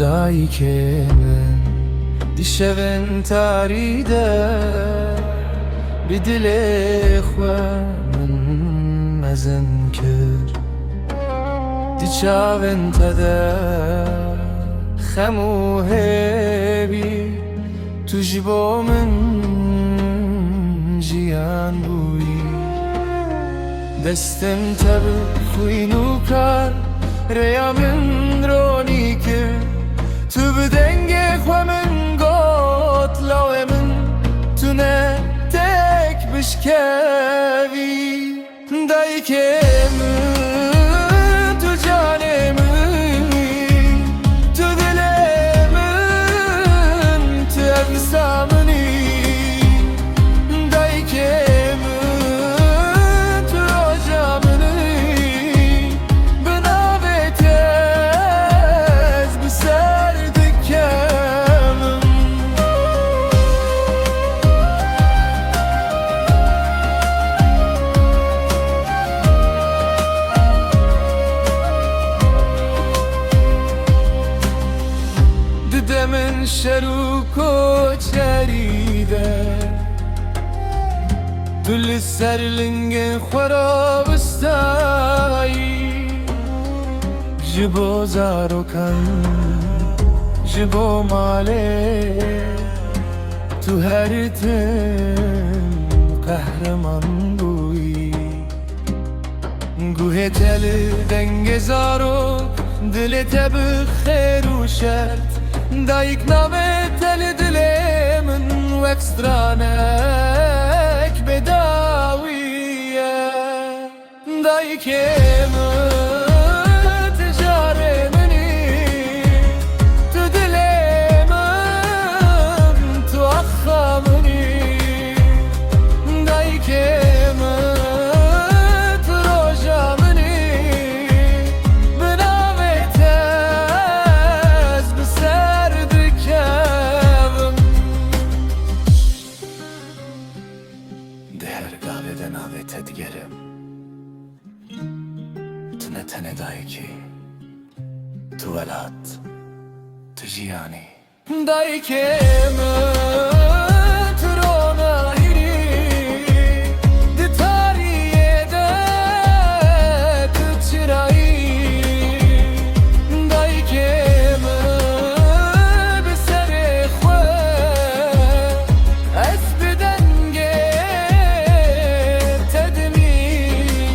دایی که من دیشبن تاریده بی دل خواه من مزن کرد دی چاون تده خمو هبی تو جبو من جیان بوی دستم تب خوینو کار ریا من رونی کرد تو بدنگ خواه من گوت لوه من تو نه تک بشکوی دایی که من تو جان من تو دل من تو افسامنی دایی که من تو روژا منی بنابت از بسر دکمم دیده من شروک و چریده دل سرلنگ خرابستایی جبو زارو کن جبو ماله تو هر تن قهرمان بوی گوه تل دنگ زارو دل تب خیر و شرط دایک نامه تل دل من و اکسترانک بداویه دایک من تجاره منی تو دل من تو اخا منی دایک من تو روژا منی بنامت از بسر دکم ده رقابه ده ناوه تدگرم تو نتنه دایکی تو ولاد تو جیانی دایکی من تو رو ناهیری ده تاریه ده تو چرایی دایکی من به سر خواه از بدنگه تدمینم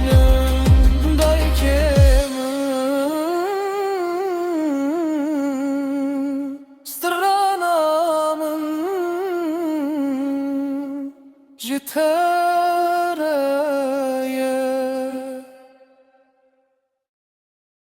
دایکی من سترانامم جتره